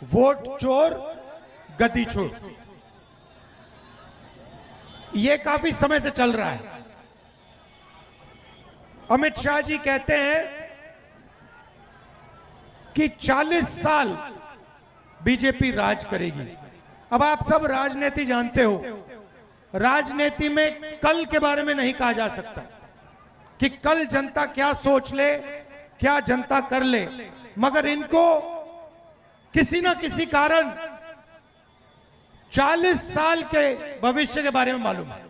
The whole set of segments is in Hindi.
वोट चोर गद्दी चोर, ये काफी समय से चल रहा है। अमित शाह जी कहते हैं कि 40 साल बीजेपी राज करेगी। अब आप सब राजनीति जानते हो, राजनीति में कल के बारे में नहीं कहा जा सकता कि कल जनता क्या सोच ले, क्या जनता कर ले, मगर इनको किसी ना किसी कारण 40 साल के भविष्य के बारे में मालूम है।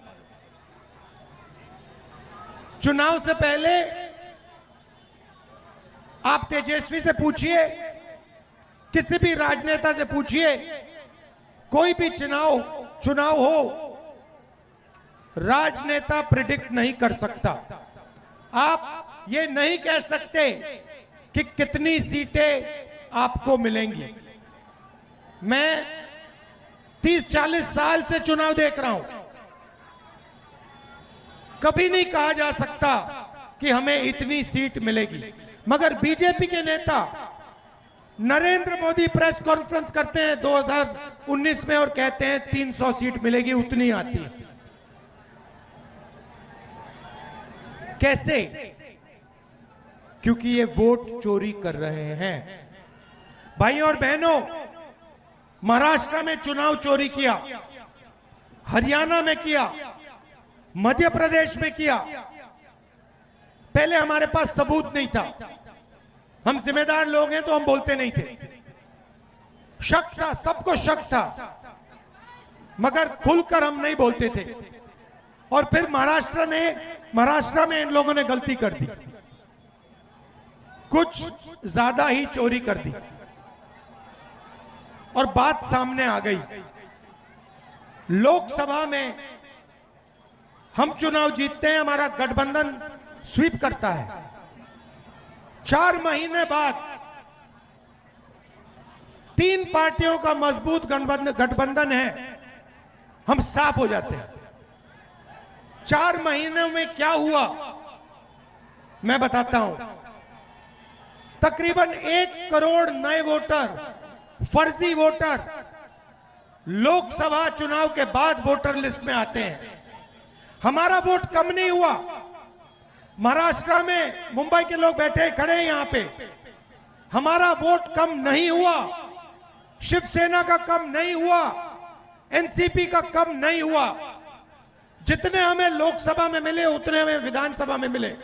चुनाव से पहले आप तेजस्वी से पूछिए, किसी भी राजनेता से पूछिए, कोई भी चुनाव हो, राजनेता प्रिडिक्ट नहीं कर सकता। आप ये नहीं कह सकते कि कितनी सीटें आपको मिलेंगी। मैं 30-40 साल से चुनाव देख रहा हूं, कभी नहीं कहा जा सकता कि हमें इतनी सीट मिलेगी। मगर बीजेपी के नेता नरेंद्र मोदी प्रेस कॉन्फ्रेंस करते हैं 2019 में और कहते हैं 300 सीट मिलेगी, उतनी आती है। कैसे? क्योंकि ये वोट चोरी कर रहे हैं। भाइयों और बहनों, महाराष्ट्र में चुनाव चोरी किया, हरियाणा में किया, मध्य प्रदेश में किया। पहले हमारे पास सबूत नहीं था, हम जिम्मेदार लोग हैं तो हम बोलते नहीं थे। शक था, सबको शक था, मगर खुलकर हम नहीं बोलते थे। और फिर महाराष्ट्र में इन लोगों ने गलती कर दी, कुछ ज्यादा ही चोरी कर दी और बात सामने आ गई। लोकसभा में हम चुनाव जीतते हैं, हमारा गठबंधन स्वीप करता है। 4 महीने बाद 3 पार्टियों का मजबूत गठबंधन है, हम साफ हो जाते हैं। 4 महीनों में क्या हुआ मैं बताता हूं। तकरीबन 1 करोड़ नए वोटर, फर्जी वोटर लोकसभा चुनाव के बाद वोटर लिस्ट में आते हैं। हमारा वोट कम नहीं हुआ। महाराष्ट्र में मुंबई के लोग बैठे खड़े हैं यहां पे, हमारा वोट कम नहीं हुआ, शिवसेना का कम नहीं हुआ, एनसीपी का कम नहीं हुआ। जितने हमें लोकसभा में मिले उतने हमें विधानसभा में मिले।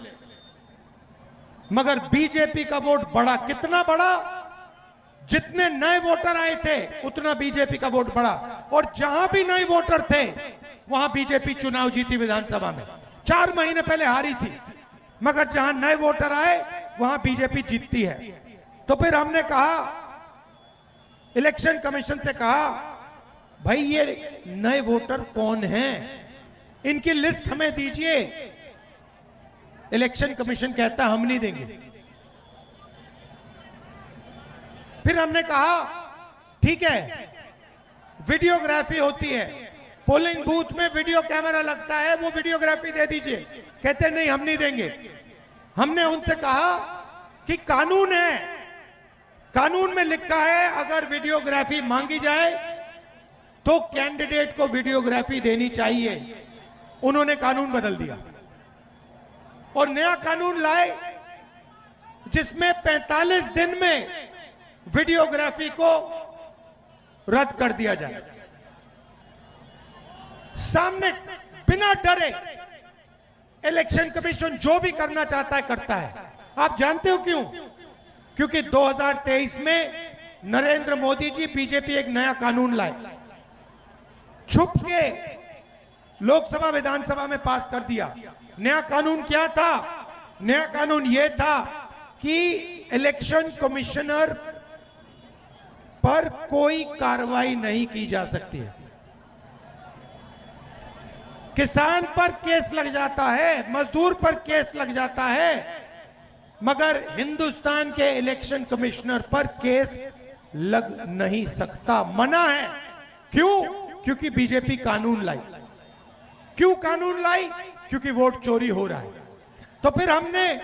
मगर बीजेपी का वोट बढ़ा। कितना बढ़ा? जितने नए वोटर आए थे उतना बीजेपी का वोट बढ़ा। और जहां भी नए वोटर थे वहां बीजेपी चुनाव जीती विधानसभा में। 4 महीने पहले हारी थी, मगर जहां नए वोटर आए वहां बीजेपी जीतती है। तो फिर हमने कहा, इलेक्शन कमीशन से कहा, भाई ये नए वोटर कौन हैं, इनकी लिस्ट हमें दीजिए। इलेक्शन कमीशन कहता हम नहीं देंगे। फिर हमने कहा ठीक है, वीडियोग्राफी होती है, पोलिंग बूथ में वीडियो कैमरा लगता है, वो वीडियोग्राफी दे दीजिए। कहते नहीं, हम नहीं देंगे। हमने उनसे कहा कि कानून है, कानून में लिखा है अगर वीडियोग्राफी मांगी जाए तो कैंडिडेट को वीडियोग्राफी देनी चाहिए। उन्होंने कानून बदल दिया और नया कानून लाए जिसमें 45 दिन में वीडियोग्राफी को रद्द कर दिया जाए। सामने बिना डरे इलेक्शन कमीशन जो भी करना चाहता है करता है। आप जानते हो क्यों? क्योंकि 2023 में नरेंद्र मोदी जी, बीजेपी एक नया कानून लाए, छुप के लोकसभा विधानसभा में पास कर दिया। नया कानून क्या था? नया कानून यह था कि इलेक्शन कमिश्नर पर कोई कार्रवाई नहीं की जा सकती है। किसान पर केस लग जाता है, मजदूर पर केस लग जाता है, मगर हिंदुस्तान के इलेक्शन कमिश्नर पर केस लग नहीं सकता, मना है। क्यों? क्योंकि बीजेपी कानून लाई। क्यों कानून लाई? क्योंकि वोट चोरी हो रहा है। तो फिर हमने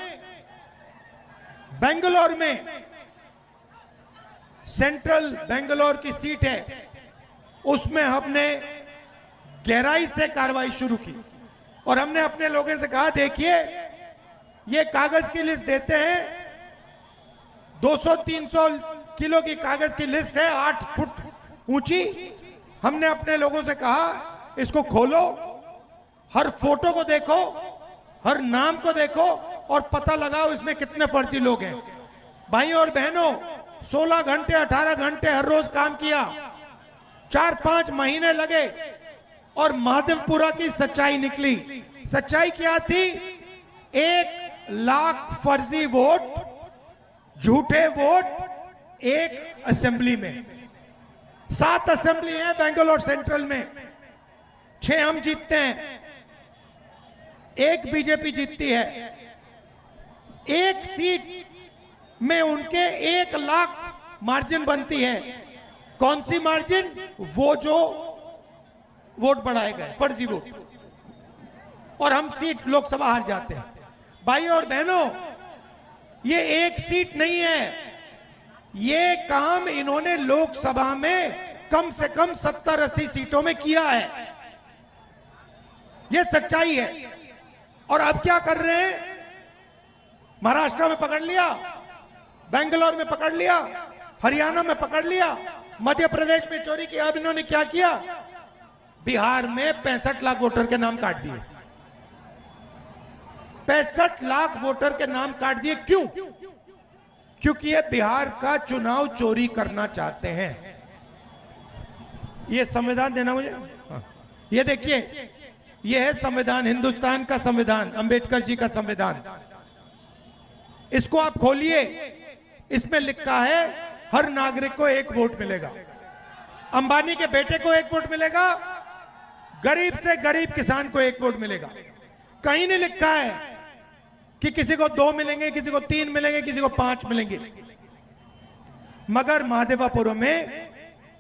बेंगलोर में सेंट्रल बेंगलोर की सीट है, उसमें हमने गहराई से कार्रवाई शुरू की और हमने अपने लोगों से कहा, देखिए ये कागज की लिस्ट देते हैं, 200-300 किलो की कागज की लिस्ट है, 8 फुट ऊंची। हमने अपने लोगों से कहा, इसको खोलो, हर फोटो को देखो, हर नाम को देखो और पता लगाओ इसमें कितने फर्जी लोग हैं। भाई और बहनों, 16 घंटे 18 घंटे हर रोज काम किया, 4-5 महीने लगे और महादेवपुरा की सच्चाई निकली। सच्चाई क्या थी? 1 लाख फर्जी वोट, झूठे वोट एक असेंबली में। 7 असेंबली है बेंगलोर सेंट्रल में, 6 हम जीतते हैं, 1 बीजेपी जीतती है। 1 सीट में उनके 1 लाख मार्जिन बनती है। कौन सी मार्जिन? वो जो वोट बढ़ाए गए, फर्जी वोट, और हम सीट लोकसभा हार जाते हैं। भाई और बहनों, ये 1 सीट नहीं है, ये काम इन्होंने लोकसभा में कम से कम 70-80 सीटों में किया है। ये सच्चाई है। और अब क्या कर रहे हैं? महाराष्ट्र में पकड़ लिया, बेंगलोर में पकड़ लिया, हरियाणा में पकड़ लिया, मध्य प्रदेश में चोरी की। अब इन्होंने क्या किया? बिहार में 65 लाख वोटर के नाम काट दिए। 65 लाख वोटर के नाम काट दिए। क्यों? क्योंकि ये बिहार का चुनाव चोरी करना चाहते हैं। ये संविधान देना मुझे, ये देखिए, ये है संविधान, हिंदुस्तान का संविधान, अंबेडकर जी का संविधान। इसको आप खोलिए, इसमें लिखा है हर नागरिक को 1 वोट मिलेगा, अंबानी के बेटे को 1 वोट मिलेगा, गरीब से गरीब किसान को 1 वोट मिलेगा। कहीं नहीं लिखा है कि किसी को 2 मिलेंगे, किसी को 3 मिलेंगे, किसी को 5 मिलेंगे। मगर महादेवपुर में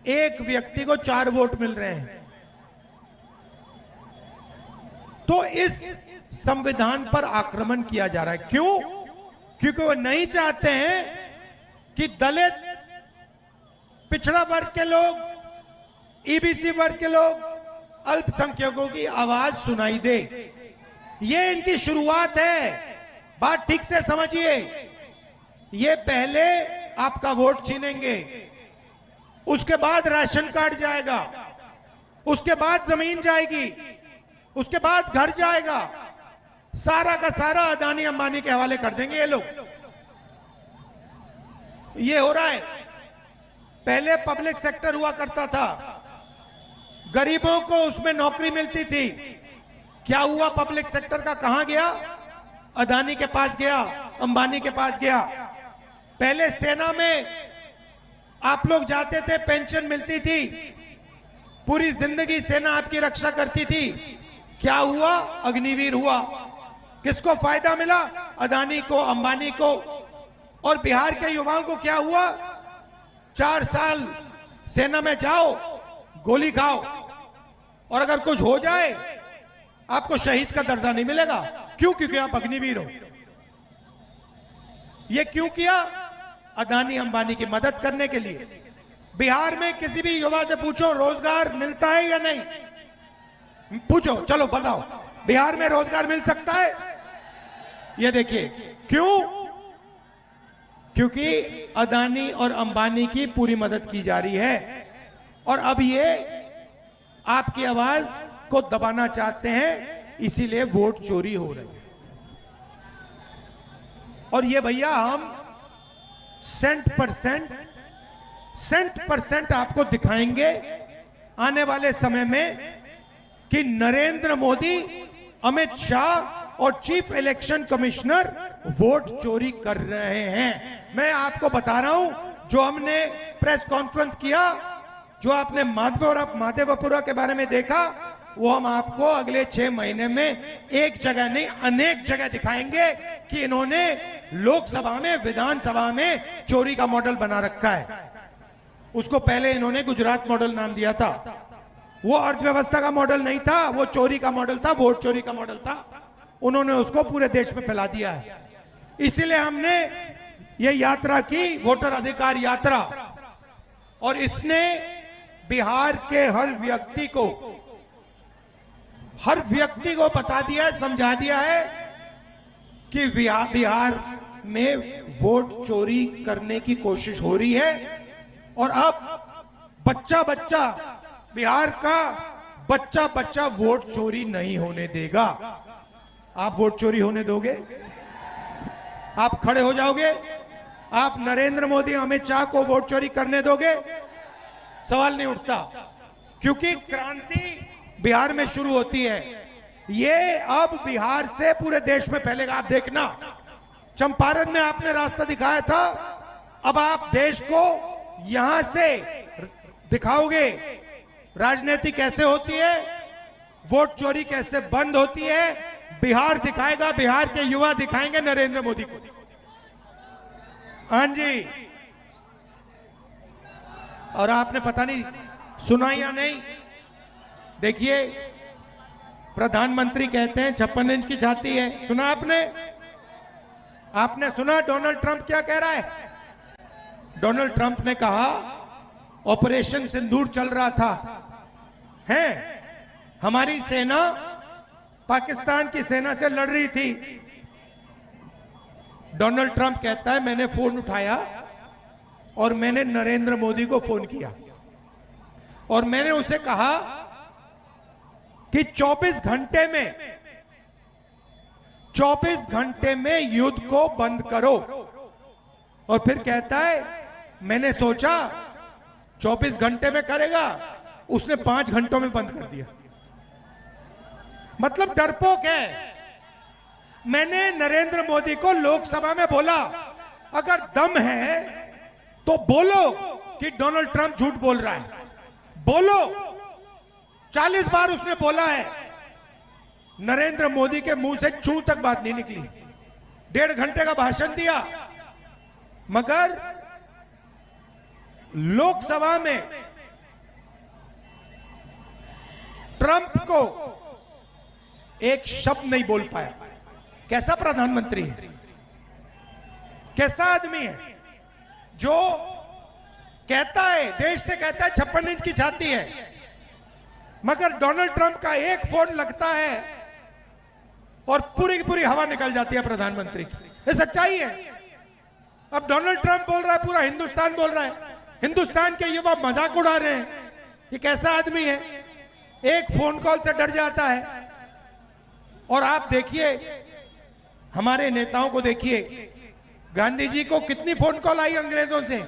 एक व्यक्ति को 4 वोट मिल रहे हैं। तो इस संविधान पर आक्रमण किया जा रहा है। क्यों? क्योंकि वो नहीं चाहते हैं कि दलित, पिछड़ा वर्ग के लोग, ईबीसी वर्ग के लोग, अल्पसंख्यकों की आवाज सुनाई दे। ये इनकी शुरुआत है। बात ठीक से समझिए। ये पहले आपका वोट छीनेंगे, उसके बाद राशन कार्ड जाएगा, उसके बाद जमीन जाएगी, उसके बाद घर जाएगा, सारा का सारा अदानी अंबानी के हवाले कर देंगे ये लोग। ये हो रहा है। पहले पब्लिक सेक्टर हुआ करता था, गरीबों को उसमें नौकरी मिलती थी। क्या हुआ? पब्लिक सेक्टर का कहां गया? अदानी के पास गया, अंबानी के पास गया। पहले सेना में आप लोग जाते थे, पेंशन मिलती थी, पूरी जिंदगी सेना आपकी रक्षा करती थी। क्या हुआ? अग्निवीर हुआ। किसको फायदा मिला? अदानी को, अंबानी को। और बिहार के युवाओं को क्या हुआ? 4 साल सेना में जाओ, गोली खाओ, और अगर कुछ हो जाए आपको शहीद का दर्जा नहीं मिलेगा। क्यों? क्योंकि आप अग्निवीर हो। ये क्यों किया? अदानी अंबानी की मदद करने के लिए। बिहार में किसी भी युवा से पूछो रोजगार मिलता है या नहीं, पूछो, चलो बताओ, बिहार में रोजगार मिल सकता है? ये देखिए, क्यों? क्योंकि अदानी और अंबानी की पूरी मदद की जा रही है। और अब ये आपकी आवाज को दबाना चाहते हैं, इसीलिए वोट चोरी हो रही है। और ये भैया हम सेंट परसेंट आपको दिखाएंगे आने वाले समय में कि नरेंद्र मोदी, अमित शाह और चीफ इलेक्शन कमिश्नर वोट चोरी कर रहे हैं। मैं आपको बता रहा हूं, जो हमने प्रेस कॉन्फ्रेंस किया, जो आपने महादेवपुरा के बारे में देखा, वो हम आपको अगले 6 महीने में एक जगह नहीं अनेक जगह दिखाएंगे कि इन्होंने लोकसभा में, विधानसभा में चोरी का मॉडल बना रखा है। उसको पहले इन्होंने गुजरात मॉडल नाम दिया था। वो अर्थव्यवस्था का मॉडल नहीं था, वो चोरी का मॉडल था, वोट चोरी का मॉडल था। उन्होंने उसको पूरे देश में फैला दिया है। इसीलिए हमने ये यात्रा की, वोटर अधिकार यात्रा, और इसने बिहार के हर व्यक्ति को बता दिया है, समझा दिया है कि बिहार में वोट चोरी करने की कोशिश हो रही है। और अब बच्चा बिहार का बच्चा वोट चोरी नहीं होने देगा। आप वोट चोरी होने दोगे? आप खड़े हो जाओगे? आप नरेंद्र मोदी अमित शाह को वोट चोरी करने दोगे? सवाल नहीं उठता, क्योंकि क्रांति बिहार में शुरू होती है। ये अब बिहार से पूरे देश में फैलेगा। आप देखना, चंपारण में आपने रास्ता दिखाया था, अब आप देश को यहां से दिखाओगे राजनीति कैसे होती है, वोट चोरी कैसे बंद होती है। बिहार दिखाएगा, बिहार के युवा दिखाएंगे नरेंद्र मोदी को। हाँ जी, और आपने पता नहीं सुना या नहीं, देखिए प्रधानमंत्री कहते हैं 56 इंच की छाती है। सुना आपने? आपने सुना डोनाल्ड ट्रंप क्या कह रहा है? डोनाल्ड ट्रंप ने कहा ऑपरेशन सिंदूर चल रहा था, है हमारी सेना पाकिस्तान की सेना से लड़ रही थी। डोनाल्ड ट्रंप कहता है मैंने फोन उठाया और मैंने नरेंद्र मोदी को फोन किया और मैंने उसे कहा कि 24 घंटे में युद्ध को बंद करो। और फिर कहता है मैंने सोचा 24 घंटे में करेगा, उसने 5 घंटों में बंद कर दिया। मतलब डरपोक है। मैंने नरेंद्र मोदी को लोकसभा में बोला अगर दम है तो बोलो कि डोनाल्ड ट्रंप झूठ बोल रहा है, बोलो। 40 बार उसने बोला है, नरेंद्र मोदी के मुंह से चू तक बात नहीं निकली। 1.5 घंटे का भाषण दिया, मगर लोकसभा में ट्रंप को एक शब्द नहीं बोल पाया। कैसा प्रधानमंत्री है, कैसा आदमी है जो कहता है, देश से कहता है 56 इंच की छाती है, मगर डोनाल्ड ट्रंप का एक फोन लगता है और पूरी की पूरी हवा निकल जाती है प्रधानमंत्री की। ये सच्चाई है। अब डोनाल्ड ट्रंप बोल रहा है, पूरा हिंदुस्तान बोल रहा है, हिंदुस्तान के युवा मजाक उड़ा रहे हैं। ये कैसा आदमी है, एक फोन कॉल से डर जाता है। और आप देखिए हमारे नेताओं को, देखिए गांधी जी को कितनी फोन कॉल आई अंग्रेजों से,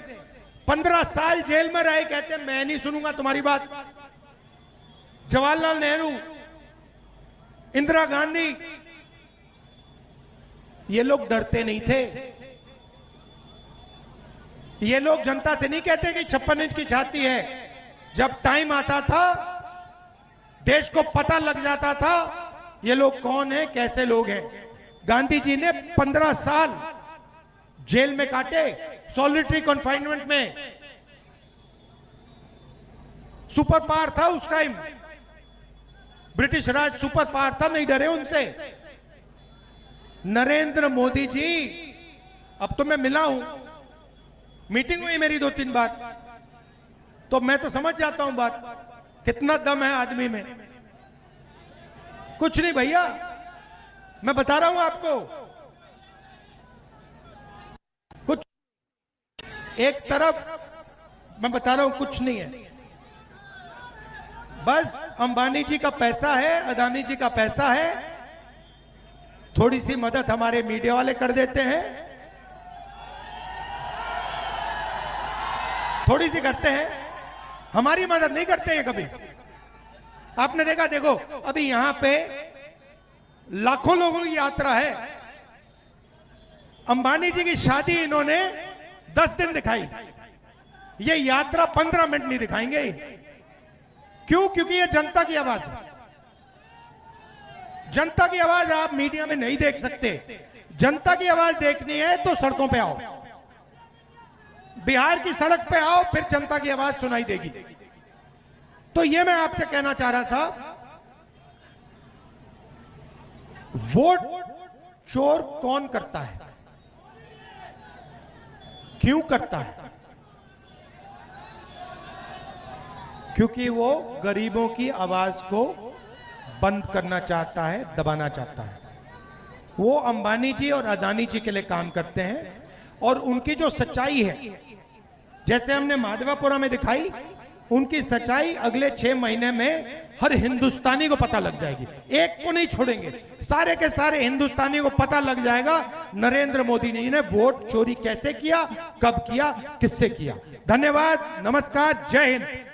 15 साल जेल में रहे, कहते मैं नहीं सुनूंगा तुम्हारी बात। जवाहरलाल नेहरू, इंदिरा गांधी, ये लोग डरते नहीं थे। ये लोग जनता से नहीं कहते कि 56 इंच की छाती है। जब टाइम आता था, देश को पता लग जाता था ये लोग कौन है, कैसे लोग हैं। गांधी जी ने 15 साल जेल में काटे, सॉलिटरी कन्फाइनमेंट में। सुपर पावर था उस टाइम, ब्रिटिश राज सुपर पावर था, नहीं डरे उनसे। नरेंद्र मोदी जी, अब तो मैं मिला हूं, मीटिंग हुई मेरी 2-3 बार, तो मैं तो समझ जाता हूं बात, कितना दम है आदमी में। कुछ नहीं भैया, मैं बता रहा हूं आपको, कुछ एक तरफ मैं बता रहा हूं कुछ नहीं है। बस अंबानी जी का पैसा है, अदानी जी का पैसा है, थोड़ी सी मदद हमारे मीडिया वाले कर देते हैं, थोड़ी सी करते हैं, हमारी मदद नहीं करते हैं कभी। आपने देखा, देखो अभी यहां पे लाखों लोगों की यात्रा है। अंबानी जी की शादी इन्होंने 10 दिन दिखाई, ये यात्रा 15 मिनट नहीं दिखाएंगे। क्यों? क्योंकि ये जनता की आवाज है। जनता की आवाज आप मीडिया में नहीं देख सकते। जनता की आवाज देखनी है तो सड़कों पे आओ, बिहार की सड़क पे आओ, फिर जनता की आवाज सुनाई देगी। तो ये मैं आपसे कहना चाह रहा था, वोट चोर कौन करता है, क्यों करता है? क्योंकि वो गरीबों की आवाज को बंद करना चाहता है, दबाना चाहता है। वो अंबानी जी और अदानी जी के लिए काम करते हैं और उनकी जो सच्चाई है, जैसे हमने माधवापुरा में दिखाई, उनकी सच्चाई अगले 6 महीने में हर हिंदुस्तानी को पता लग जाएगी। एक को नहीं छोड़ेंगे, सारे के सारे हिंदुस्तानी को पता लग जाएगा नरेंद्र मोदी जी ने वोट चोरी कैसे किया, कब किया, किससे किया। धन्यवाद, नमस्कार, जय हिंद।